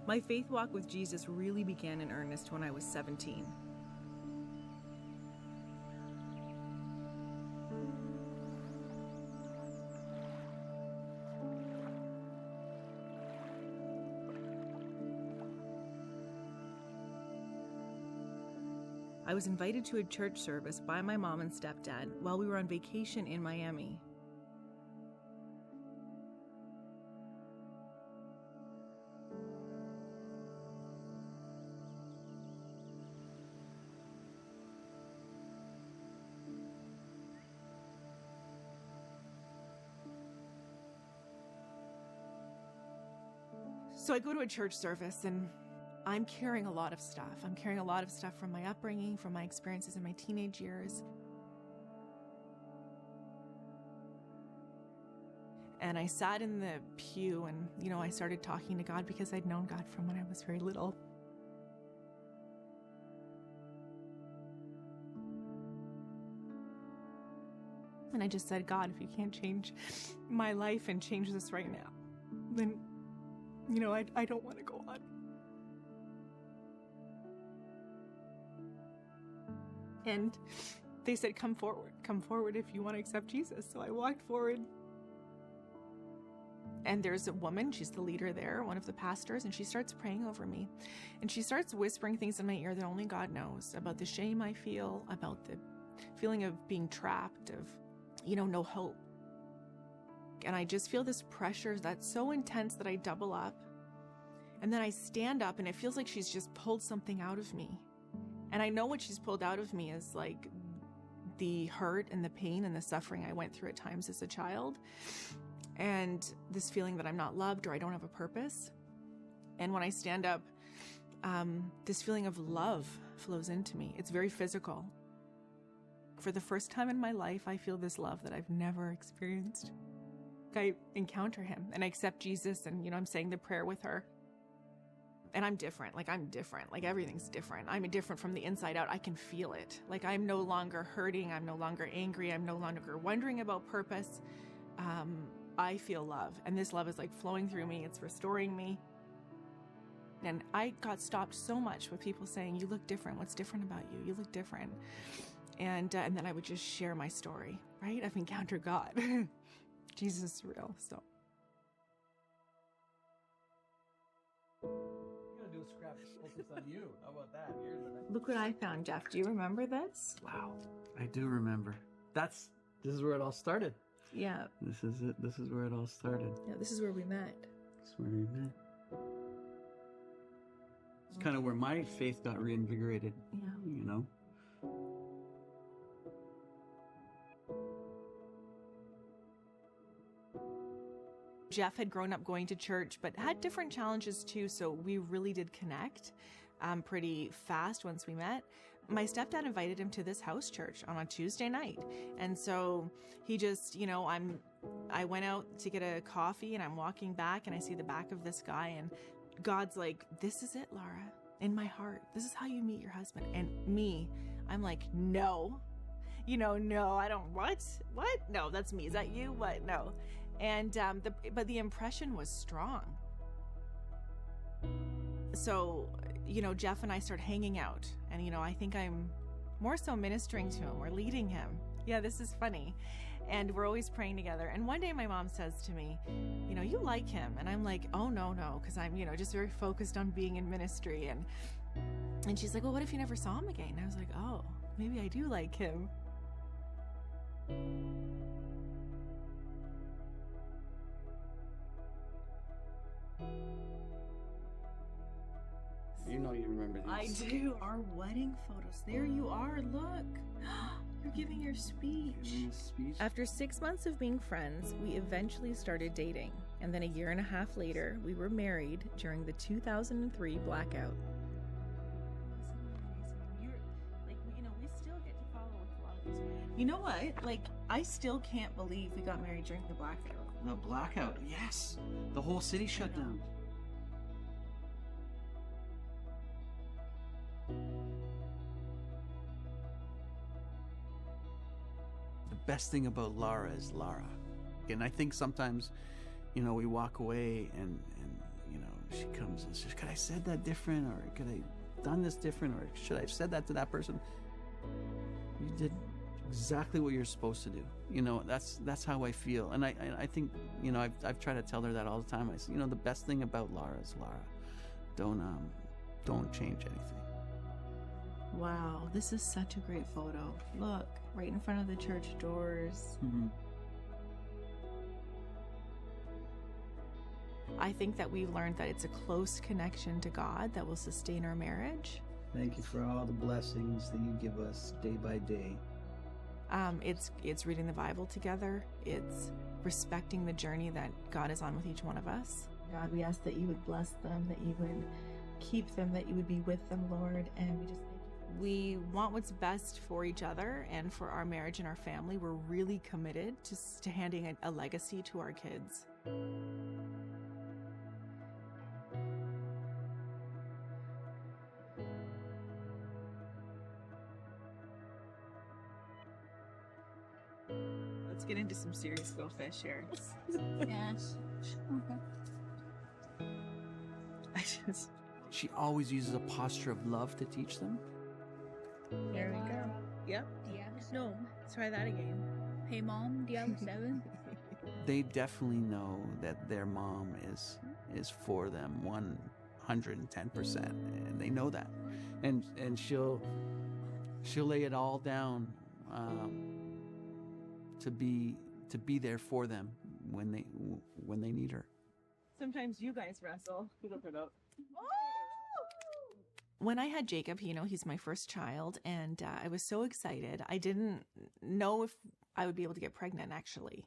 My faith walk with Jesus really began in earnest when I was 17. I was invited to a church service by my mom and stepdad while we were on vacation in Miami. So I go to a church service and I'm carrying a lot of stuff. I'm carrying a lot of stuff from my upbringing, from my experiences in my teenage years. And I sat in the pew and, I started talking to God because I'd known God from when I was very little. And I just said, God, if you can't change my life and change this right now, then, I don't want to go on. And they said, come forward if you want to accept Jesus. So I walked forward. And there's a woman, she's the leader there, one of the pastors, and she starts praying over me. And she starts whispering things in my ear that only God knows, about the shame I feel, about the feeling of being trapped, of, no hope. And I just feel this pressure that's so intense that I double up. And then I stand up and it feels like she's just pulled something out of me. And I know what she's pulled out of me is like the hurt and the pain and the suffering I went through at times as a child. And this feeling that I'm not loved or I don't have a purpose. And when I stand up, this feeling of love flows into me. It's very physical. For the first time in my life, I feel this love that I've never experienced. I encounter him and I accept Jesus and, I'm saying the prayer with her. And I'm different. Everything's different. I'm different from the inside out. I can feel it. I'm no longer hurting. I'm no longer angry. I'm no longer wondering about purpose. I feel love. And this love is flowing through me. It's restoring me. And I got stopped so much with people saying, you look different. What's different about you? You look different. And then I would just share my story, right? I've encountered God. Jesus is real, so. Do a scrap focus on you. How about that? Look what I found, Jeff. Do you remember this? Wow. I do remember. This is where it all started. Yeah. This is it. This is where it all started. Yeah, this is where we met. This is where we met. It's kind of where my faith got reinvigorated. Yeah. Jeff had grown up going to church, but had different challenges too, so we really did connect pretty fast once we met. My stepdad invited him to this house church on a Tuesday night, and so he just, I went out to get a coffee, and I'm walking back, and I see the back of this guy, and God's like, this is it, Lara, in my heart. This is how you meet your husband. And me, I'm like, no. No, I don't, what? No, that's me. Is that you? What? No. And, but the impression was strong. So, Jeff and I start hanging out and, I think I'm more so ministering to him or leading him. Yeah, this is funny. And we're always praying together. And one day my mom says to me, you like him. And I'm like, oh, no. Cause I'm, just very focused on being in ministry. And she's like, well, what if you never saw him again? And I was like, oh, maybe I do like him. You remember these. I do. Our wedding photos. There you are. Look. You're giving your speech. After 6 months of being friends, we eventually started dating. And then a year and a half later, we were married during the 2003 blackout. We still get to follow with a lot of these. You know what? I still can't believe we got married during the blackout. The blackout, yes. The whole city shut down. The best thing about Lara is Lara. And I think sometimes, we walk away and she comes and says, could I have said that different, or could I have done this different, or should I have said that to that person? You did exactly what you're supposed to do. You know, that's how I feel. And I think, you know, I've tried to tell her that all the time. I say, you know, the best thing about Lara is Lara. Don't change anything. Wow, this is such a great photo. Look, right in front of the church doors. Mm-hmm. I think that we've learned that it's a close connection to God that will sustain our marriage. Thank you for all the blessings that you give us day by day. It's reading the Bible together. It's respecting the journey that God is on with each one of us. God, we ask that you would bless them, that you would keep them, that you would be with them, Lord. And we just thank you. We want what's best for each other and for our marriage and our family. We're really committed to handing a legacy to our kids. Let's get into some serious go fish here. Yes. Okay. She always uses a posture of love to teach them. There we go. Yep. Diablo No, try that again. Hey mom, Diablo 7. They definitely know that their mom is for them 110%, and they know that. And she'll lay it all down to be there for them when they need her. Sometimes you guys wrestle. When I had Jacob, you know, he's my first child, and I was so excited. I didn't know if I would be able to get pregnant, actually.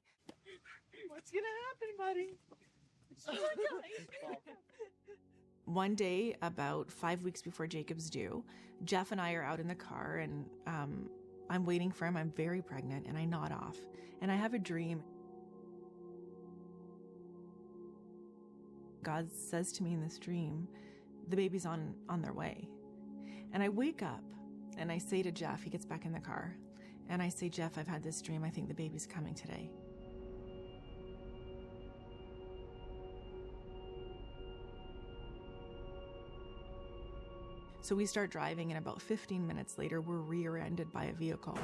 What's gonna happen, buddy? One day, about 5 weeks before Jacob's due, Jeff and I are out in the car, and I'm waiting for him. I'm very pregnant, and I nod off. And I have a dream. God says to me in this dream, the baby's on their way. And I wake up, and I say to Jeff, he gets back in the car, and I say, Jeff, I've had this dream. I think the baby's coming today. So we start driving, and about 15 minutes later, we're rear-ended by a vehicle.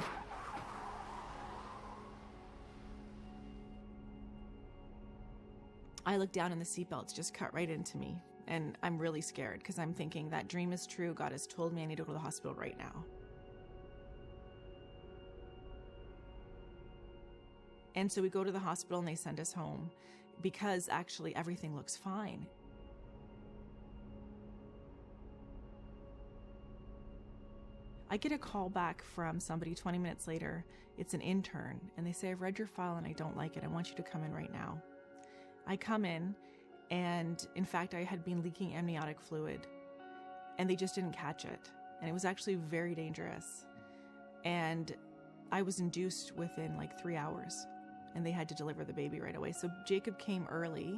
I look down and the seatbelt's just cut right into me. And I'm really scared because I'm thinking that dream is true. God has told me I need to go to the hospital right now. And so we go to the hospital and they send us home because actually everything looks fine. I get a call back from somebody 20 minutes later. It's an intern, and they say, I've read your file and I don't like it. I want you to come in right now. I come in, and in fact, I had been leaking amniotic fluid, and they just didn't catch it. And it was actually very dangerous. And I was induced within like 3 hours, and they had to deliver the baby right away. So Jacob came early.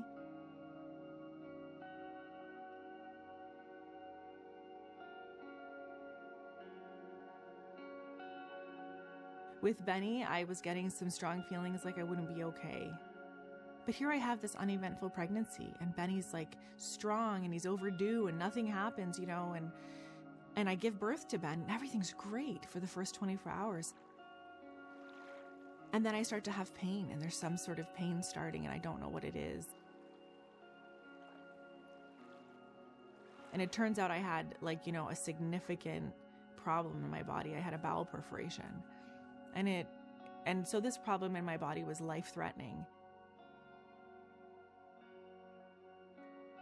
With Benny, I was getting some strong feelings like I wouldn't be okay. But here I have this uneventful pregnancy, and Benny's like strong, and he's overdue, and nothing happens, you know, and I give birth to Ben, and everything's great for the first 24 hours. And then I start to have pain, and there's some sort of pain starting, and I don't know what it is. And it turns out I had, like, you know, a significant problem in my body. I had a bowel perforation. And so this problem in my body was life-threatening.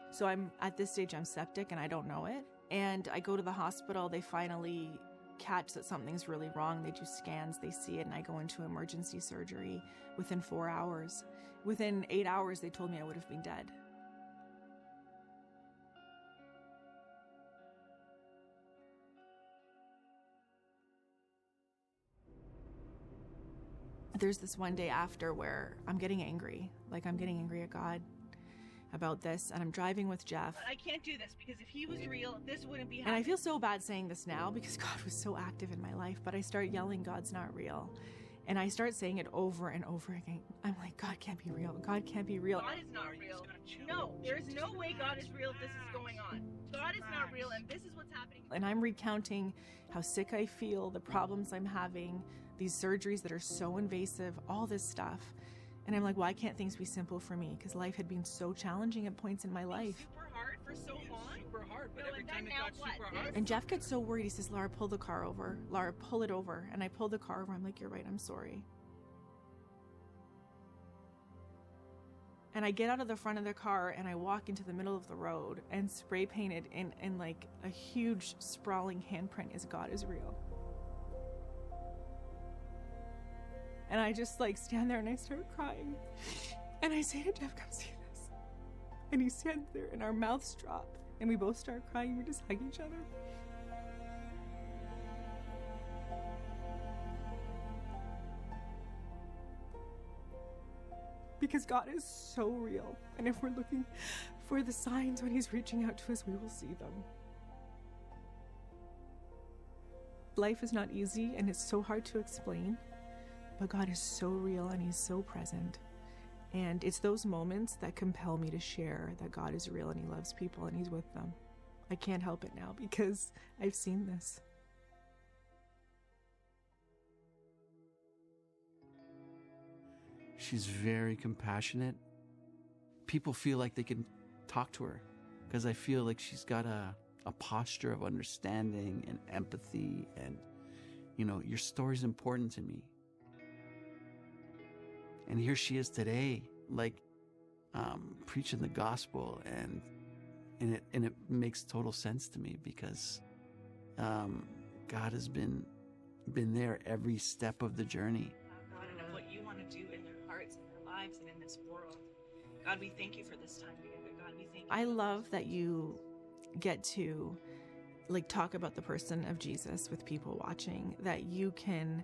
So at this stage, I'm septic and I don't know it. And I go to the hospital. They finally catch that something's really wrong. They do scans, they see it, and I go into emergency surgery within 4 hours. Within 8 hours, they told me I would have been dead. There's this one day after where I'm getting angry. Like, I'm getting angry at God about this, and I'm driving with Jeff. I can't do this because if he was real, this wouldn't be happening. happening. And I feel so bad saying this now because God was so active in my life, but I start yelling, God's not real. And I start saying it over and over again. I'm like, God can't be real. God can't be real. God is not real. No, there's no way God is real if this is going on. God is not real, and this is what's happening. And I'm recounting how sick I feel, the problems I'm having, these surgeries that are so invasive, all this stuff. And I'm like, why can't things be simple for me? Because life had been so challenging at points in my life. Super hard for so long. Super hard, but No, every and time then it got now what? super hard. And Jeff gets so worried. He says, Lara, pull the car over. Lara, pull it over. And I pull the car over. I'm like, you're right. I'm sorry. And I get out of the front of the car and I walk into the middle of the road, and spray painted in like a huge sprawling handprint is God is real. And I just like stand there and I start crying. And I say to Jeff, come see this. And he stands there and our mouths drop and we both start crying. We just hug each other. Because God is so real. And if we're looking for the signs when he's reaching out to us, we will see them. Life is not easy and it's so hard to explain, but God is so real and he's so present. And it's those moments that compel me to share that God is real and he loves people and he's with them. I can't help it now because I've seen this. She's very compassionate. People feel like they can talk to her because I feel like she's got a posture of understanding and empathy, and your story's important to me. And here she is today, like preaching the gospel, and it makes total sense to me because God has been there every step of the journey. God, and of what you want to do in their hearts and their lives and in this world. God, we thank you for this time together. God, we thank you. I love that you get to talk about the person of Jesus with people watching, that you can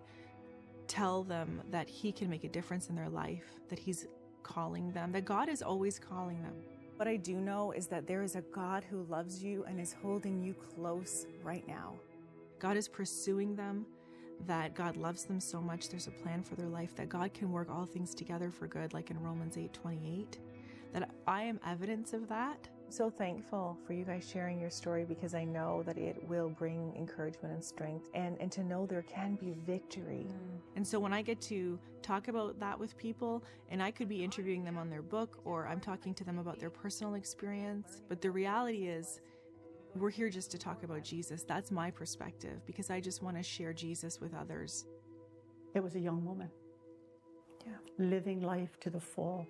tell them that he can make a difference in their life, that he's calling them, that God is always calling them. What I do know is that there is a God who loves you and is holding you close right now. God is pursuing them, that God loves them so much, there's a plan for their life, that God can work all things together for good, like in Romans 8:28, that I am evidence of that. So thankful for you guys sharing your story, because I know that it will bring encouragement and strength, and to know there can be victory. And so when I get to talk about that with people, and I could be interviewing them on their book, or I'm talking to them about their personal experience, but the reality is we're here just to talk about Jesus. That's my perspective, because I just want to share Jesus with others. It was a young woman. Yeah. Living life to the full.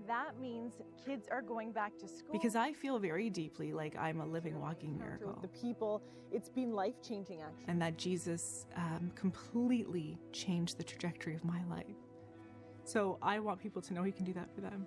That means kids are going back to school. Because I feel very deeply like I'm a living, walking miracle. The people, it's been life-changing, actually. And that Jesus completely changed the trajectory of my life. So I want people to know he can do that for them.